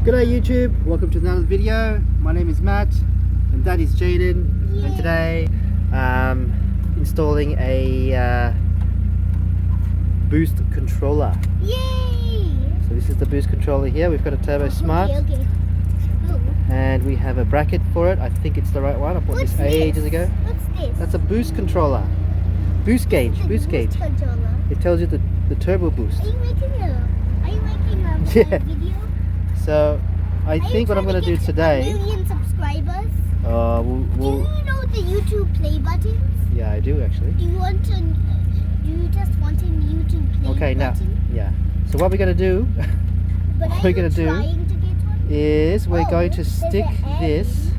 G'day YouTube, welcome to another video. My name is Matt and that is Jaden. Yay. And today installing a boost controller. Yay! So this is the boost controller here. We've got a Turbo Smart Okay. Oh. and we have a bracket for it. I think it's the right one. I bought What's this ages ago. What's this? That's a boost controller. Boost gauge, The boost gauge. controller. It tells you the turbo boost. Are you making a Yeah. video? So I think what I'm going to do today. 1 million subscribers. We'll, Do you know the YouTube play buttons? yeah, I do actually. Do you just want a YouTube play Okay, now, button? yeah. So what we're going to do But what are we're you gonna do trying to get one? is we're Oh, going to there's stick an this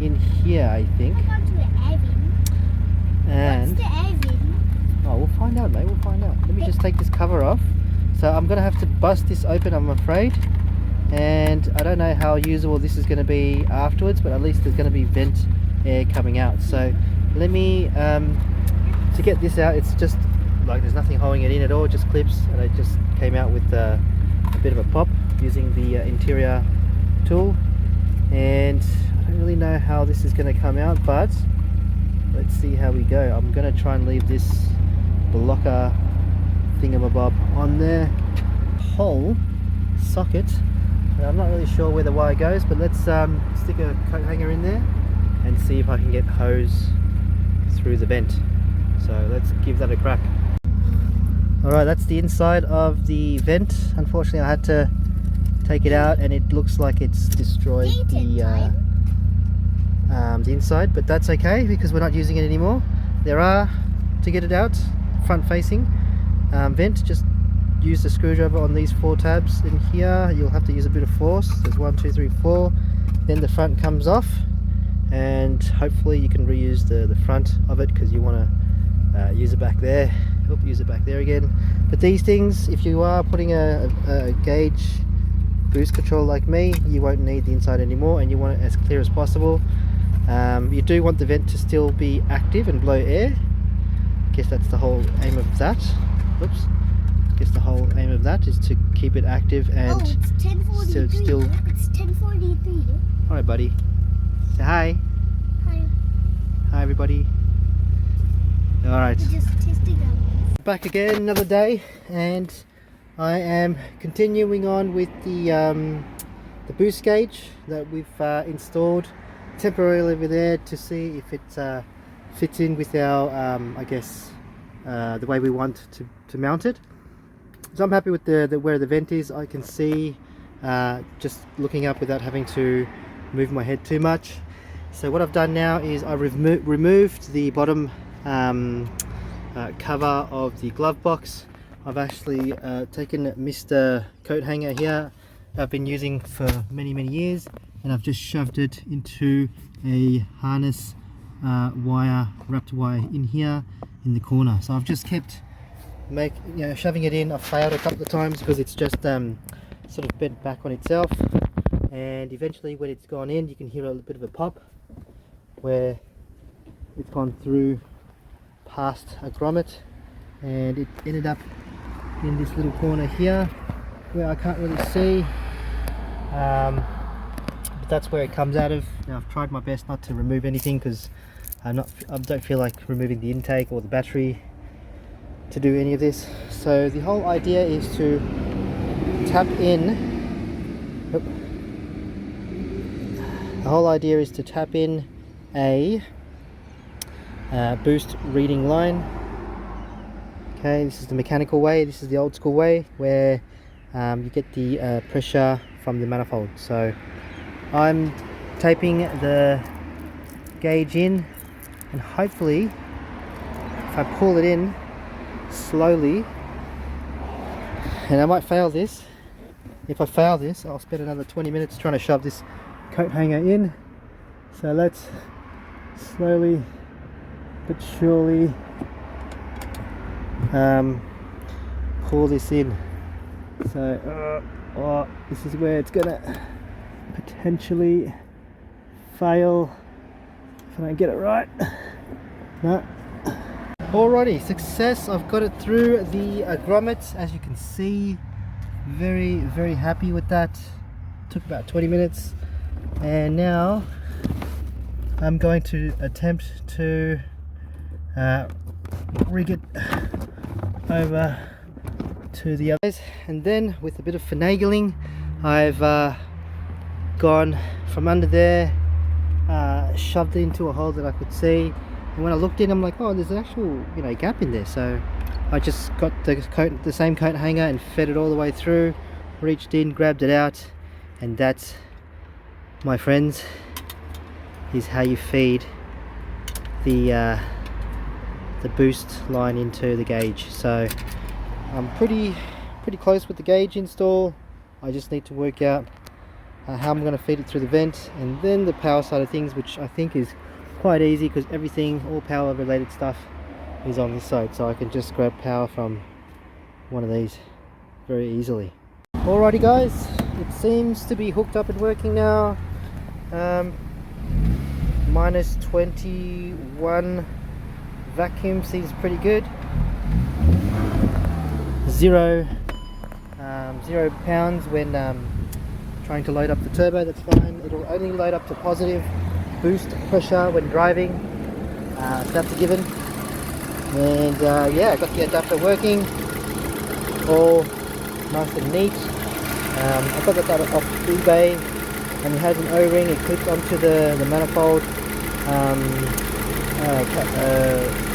in here, I think. Hold on to the Evan. And What's the Evan? oh, we'll find out, mate. We'll find out. Let me just take this cover off. So I'm gonna have to bust this open, I'm afraid. And I don't know how usable this is going to be afterwards, but at least there's going to be vent air coming out. So let me to get this out. It's just like there's nothing holding it in at all, it just clips, and it just came out with a bit of a pop using the interior tool. And I don't really know how this is going to come out, but let's see how we go. I'm going to try and leave this blocker thingamabob on the whole socket. I'm not really sure where the wire goes, but let's stick a coat hanger in there and see if I can get hose through the vent. So let's give that a crack. Alright, that's the inside of the vent. Unfortunately I had to take it out and it looks like it's destroyed the inside, but that's okay because we're not using it anymore. There are, to get it out, front facing vent. Just use the screwdriver on these 4 tabs in here. You'll have to use a bit of force. There's 1, 2, 3, 4. Then the front comes off and hopefully you can reuse the front of it because you want to use it back there. Use it back there again. But these things, if you are putting a gauge boost control like me, you won't need the inside anymore and you want it as clear as possible. You do want the vent to still be active and blow air. I guess that's the whole aim of that. Oops. I guess the whole aim of that is to keep it active and it's 10:43. still. It's 10:43. Alright, buddy. Say hi. Hi. Hi, everybody. Alright. We're just testing out. Back again, another day, and I am continuing on with the boost gauge that we've installed temporarily over there to see if it fits in with our, I guess, the way we want to mount it. So I'm happy with the where the vent is. I can see just looking up without having to move my head too much. So what I've done now is I removed the bottom cover of the glove box. I've actually taken Mr. coat hanger here I've been using for many years, and I've just shoved it into a harness wrapped wire in here in the corner. So I've just kept shoving it in. I've failed a couple of times because it's just sort of bent back on itself, and eventually when it's gone in you can hear a little bit of a pop where it's gone through past a grommet, and it ended up in this little corner here where I can't really see, but that's where it comes out of. Now I've tried my best not to remove anything because I don't feel like removing the intake or the battery to do any of this. So the whole idea is to tap in a boost reading line. Okay, this is the mechanical way. This is the old school way where you get the pressure from the manifold. So I'm taping the gauge in, and hopefully if I pull it in slowly, and I might fail this. If I fail this, I'll spend another 20 minutes trying to shove this coat hanger in. So let's slowly but surely pull this in. So this is where it's gonna potentially fail if I don't get it right. No. Alrighty, success. I've got it through the grommet, as you can see. Very happy with that. took about 20 minutes, and now I'm going to attempt to rig it over to the others, and then with a bit of finagling I've gone from under there, shoved it into a hole that I could see, and when I looked in I'm like, oh, there's an actual gap in there. So I just got the same coat hanger and fed it all the way through, reached in, grabbed it out, and that, my friends, is how you feed the boost line into the gauge. So I'm pretty close with the gauge install. I just need to work out how I'm going to feed it through the vent, and then the power side of things, which I think is quite easy because everything, all power related stuff, is on this side, so I can just grab power from one of these very easily. Alrighty guys, it seems to be hooked up and working now. Minus 21 vacuum seems pretty good. Zero pounds when trying to load up the turbo. That's fine. It'll only load up to positive boost pressure when driving. So that's a given. And yeah, I got the adapter working, all nice and neat. I got that off eBay, and it has an O-ring. It clips onto the manifold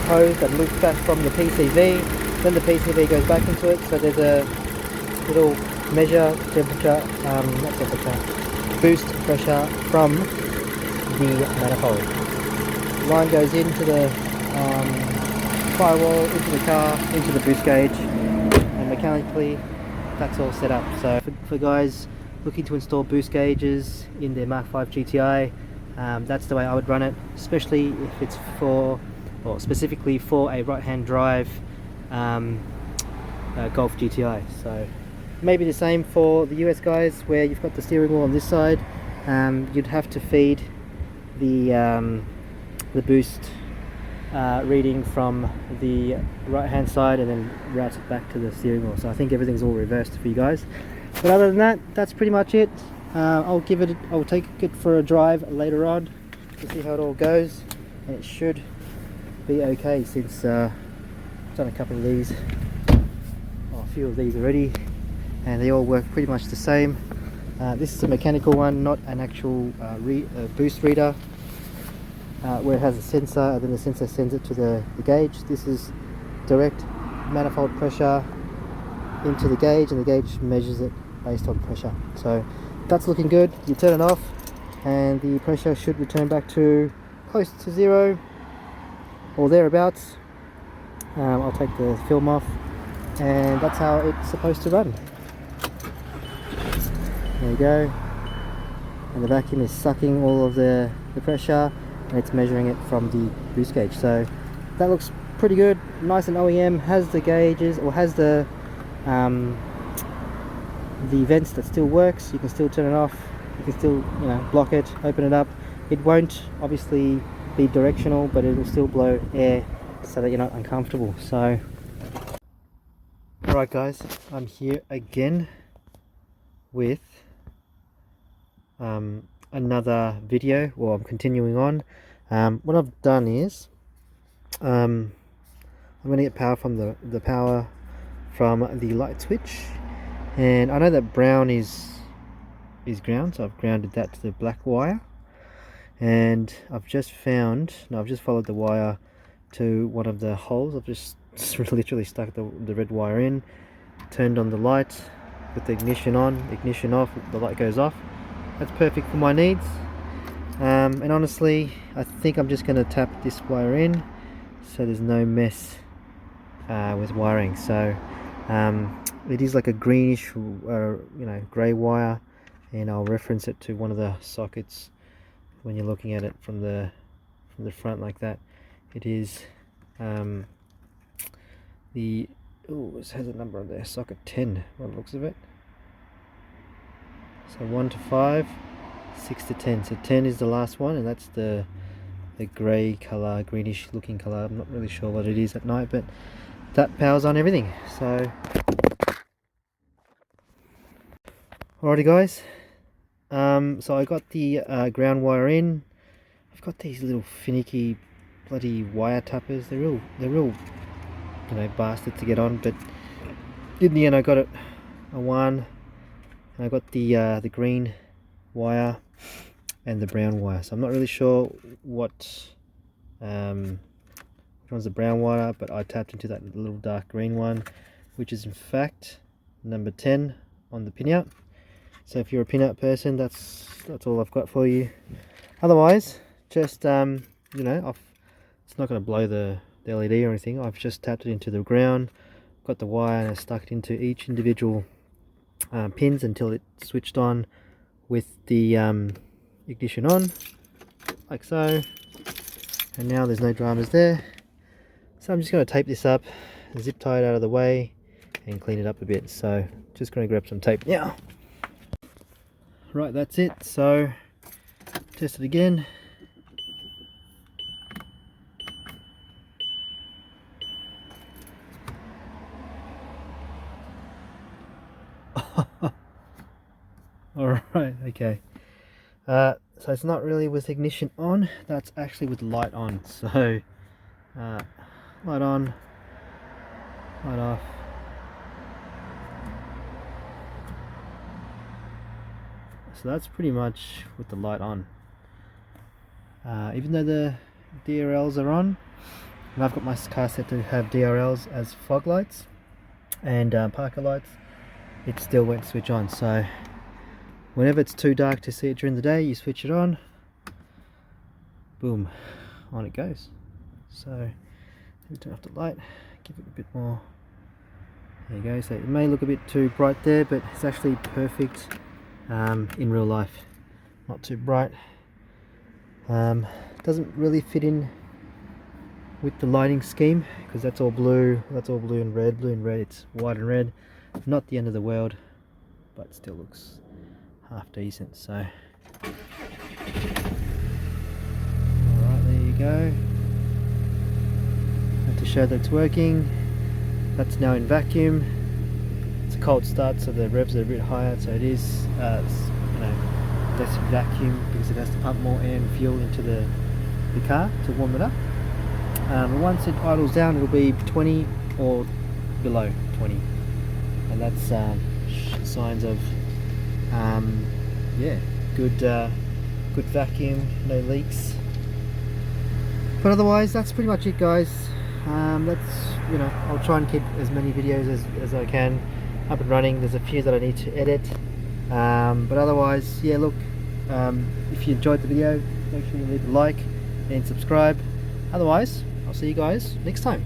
hose that loops back from the PCV. Then the PCV goes back into it, so there's a little measure temperature, not temperature, boost pressure from the manifold. Line goes into the firewall, into the car, into the boost gauge, and mechanically that's all set up. So for guys looking to install boost gauges in their Mark 5 GTI, that's the way I would run it, especially if it's for, or specifically for, a right-hand drive Golf GTI. So maybe the same for the US guys, where you've got the steering wheel on this side. You'd have to feed the boost reading from the right hand side and then route it back to the steering wheel. So I think everything's all reversed for you guys. But other than that, that's pretty much it. I'll take it for a drive later on to see how it all goes, and it should be okay, since I've done a couple of these, a few of these already, and they all work pretty much the same. This is a mechanical one, not an actual boost reader, where it has a sensor, and then the sensor sends it to the gauge. This is direct manifold pressure into the gauge, and the gauge measures it based on pressure. So that's looking good. You turn it off and the pressure should return back to close to zero or thereabouts. I'll take the film off, and that's how it's supposed to run. There you go, and the vacuum is sucking all of the pressure, and it's measuring it from the boost gauge. So that looks pretty good, nice and OEM. Has the gauges, or has the vents that still works. You can still turn it off, you can still block it, open it up. It won't obviously be directional, but it will still blow air so that you're not uncomfortable. So alright guys, I'm here again with another video. Well, I'm continuing on. What I've done is I'm going to get power from the power from the light switch, and I know that brown is ground, so I've grounded that to the black wire, and I've just followed the wire to one of the holes. I've just literally stuck the red wire in, turned on the light, put the ignition on, ignition off, the light goes off. That's perfect for my needs. And honestly, I think I'm just going to tap this wire in so there's no mess with wiring. So it is like a greenish grey wire, and I'll reference it to one of the sockets when you're looking at it from the front like that. It is it has a number on there, socket 10 by the looks of it. So 1 to 5, 6 to 10. So 10 is the last one, and that's the grey colour, greenish looking colour. I'm not really sure what it is at night, but that powers on everything. So alrighty guys, So I got the ground wire in. I've got these little finicky bloody wire tappers. They're real, you know, bastards to get on. But in the end, I got it. I won. And I got the green wire and the brown wire. So I'm not really sure which one's the brown wire, but I tapped into that little dark green one, which is in fact number 10 on the pinout. So if you're a pinout person, that's all I've got for you. Otherwise, just you know, it's not going to blow the LED or anything. I've just tapped it into the ground, got the wire, and I stuck it into each individual pins until it switched on with the ignition on, like so. And now there's no dramas there. So I'm just going to tape this up, zip tie it out of the way, and clean it up a bit. So just going to grab some tape now. Right, that's it. So test it again. Alright, okay. So it's not really with ignition on, that's actually with light on. So light on, light off. So that's pretty much with the light on. Even though the DRLs are on, and I've got my car set to have DRLs as fog lights and parker lights, it still won't switch on. So whenever it's too dark to see it during the day, you switch it on, boom, on it goes. So we turn off the light, give it a bit more. There you go. So it may look a bit too bright there, but it's actually perfect in real life. Not too bright. Doesn't really fit in with the lighting scheme because that's all blue. That's all blue and red. Blue and red. It's white and red. Not the end of the world, but still looks half decent. So alright, there you go. And to show that it's working, that's now in vacuum. It's a cold start, so the revs are a bit higher, so it is you know, less vacuum because it has to pump more air and fuel into the car to warm it up. Once it idles down, it'll be 20 or below 20, and that's signs of yeah, good vacuum, no leaks. But otherwise, that's pretty much it, guys. That's, you know, I'll try and keep as many videos as I can up and running. There's a few that I need to edit, but otherwise, yeah, look, if you enjoyed the video, make sure you leave a like and subscribe. Otherwise, I'll see you guys next time.